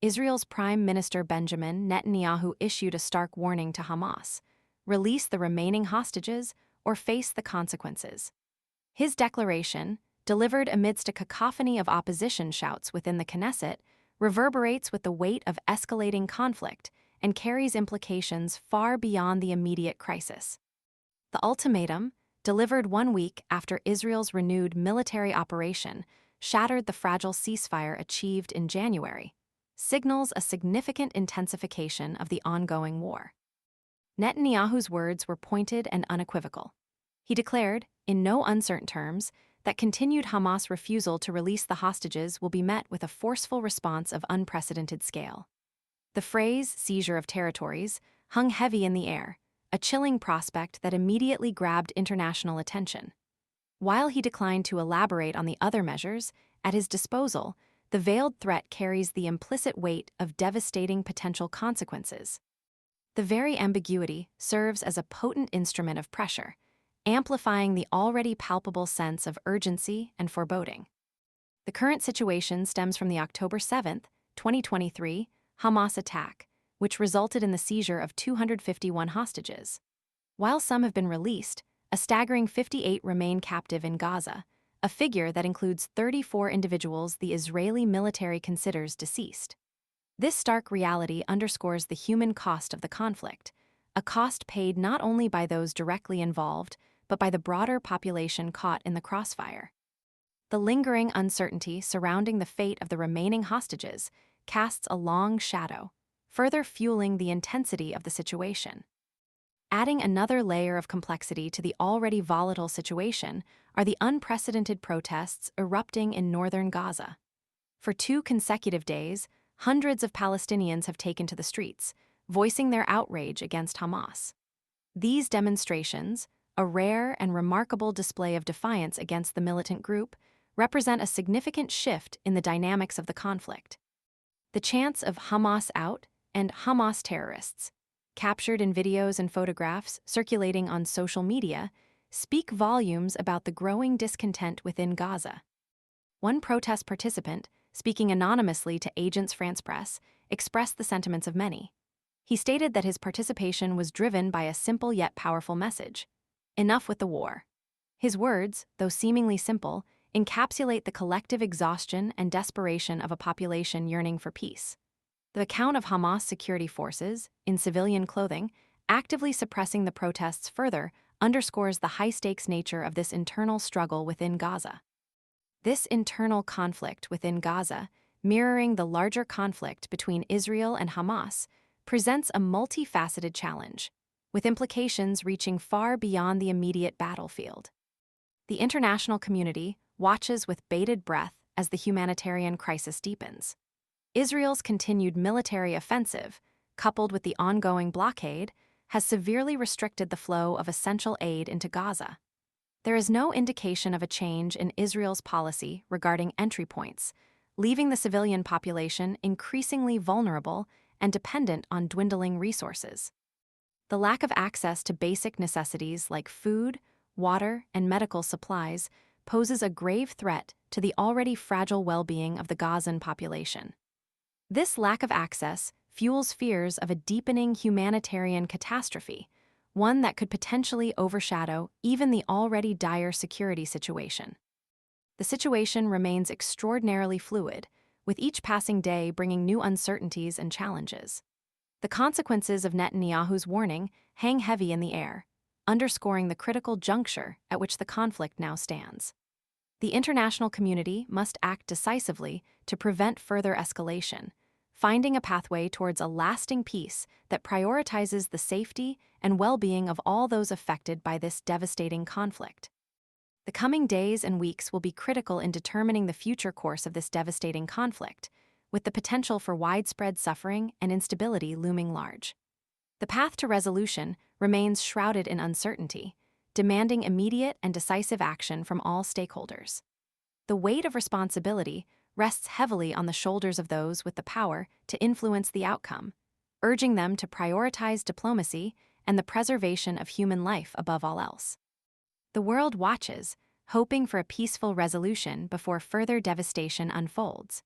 Israel's Prime Minister Benjamin Netanyahu issued a stark warning to Hamas: release the remaining hostages or face the consequences. His declaration, delivered amidst a cacophony of opposition shouts within the Knesset, reverberates with the weight of escalating conflict and carries implications far beyond the immediate crisis. The ultimatum, delivered 1 week after Israel's renewed military operation, shattered the fragile ceasefire achieved in January, signals a significant intensification of the ongoing war. Netanyahu's words were pointed and unequivocal. He declared, in no uncertain terms, that continued Hamas refusal to release the hostages will be met with a forceful response of unprecedented scale. The phrase "seizure of territories" hung heavy in the air, a chilling prospect that immediately grabbed international attention. While he declined to elaborate on the other measures at his disposal, the veiled threat carries the implicit weight of devastating potential consequences. The very ambiguity serves as a potent instrument of pressure, amplifying the already palpable sense of urgency and foreboding. The current situation stems from the October 7, 2023, Hamas attack, which resulted in the seizure of 251 hostages. While some have been released, a staggering 58 remain captive in Gaza, a figure that includes 34 individuals the Israeli military considers deceased. This stark reality underscores the human cost of the conflict, a cost paid not only by those directly involved, but by the broader population caught in the crossfire. The lingering uncertainty surrounding the fate of the remaining hostages casts a long shadow, further fueling the intensity of the situation. Adding another layer of complexity to the already volatile situation are the unprecedented protests erupting in northern Gaza. For 2 consecutive days, hundreds of Palestinians have taken to the streets, voicing their outrage against Hamas. These demonstrations, a rare and remarkable display of defiance against the militant group, represent a significant shift in the dynamics of the conflict. The chants of "Hamas out" and "Hamas terrorists," captured in videos and photographs circulating on social media, speak volumes about the growing discontent within Gaza. One protest participant, speaking anonymously to Agence France-Presse, expressed the sentiments of many. He stated that his participation was driven by a simple yet powerful message: enough with the war. His words, though seemingly simple, encapsulate the collective exhaustion and desperation of a population yearning for peace. The account of Hamas security forces, in civilian clothing, actively suppressing the protests further underscores the high-stakes nature of this internal struggle within Gaza. This internal conflict within Gaza, mirroring the larger conflict between Israel and Hamas, presents a multifaceted challenge, with implications reaching far beyond the immediate battlefield. The international community watches with bated breath as the humanitarian crisis deepens. Israel's continued military offensive, coupled with the ongoing blockade, has severely restricted the flow of essential aid into Gaza. There is no indication of a change in Israel's policy regarding entry points, leaving the civilian population increasingly vulnerable and dependent on dwindling resources. The lack of access to basic necessities like food, water, and medical supplies poses a grave threat to the already fragile well-being of the Gazan population. This lack of access fuels fears of a deepening humanitarian catastrophe, one that could potentially overshadow even the already dire security situation. The situation remains extraordinarily fluid, with each passing day bringing new uncertainties and challenges. The consequences of Netanyahu's warning hang heavy in the air, underscoring the critical juncture at which the conflict now stands. The international community must act decisively to prevent further escalation, finding a pathway towards a lasting peace that prioritizes the safety and well-being of all those affected by this devastating conflict. The coming days and weeks will be critical in determining the future course of this devastating conflict, with the potential for widespread suffering and instability looming large. The path to resolution remains shrouded in uncertainty, demanding immediate and decisive action from all stakeholders. The weight of responsibility rests heavily on the shoulders of those with the power to influence the outcome, urging them to prioritize diplomacy and the preservation of human life above all else. The world watches, hoping for a peaceful resolution before further devastation unfolds.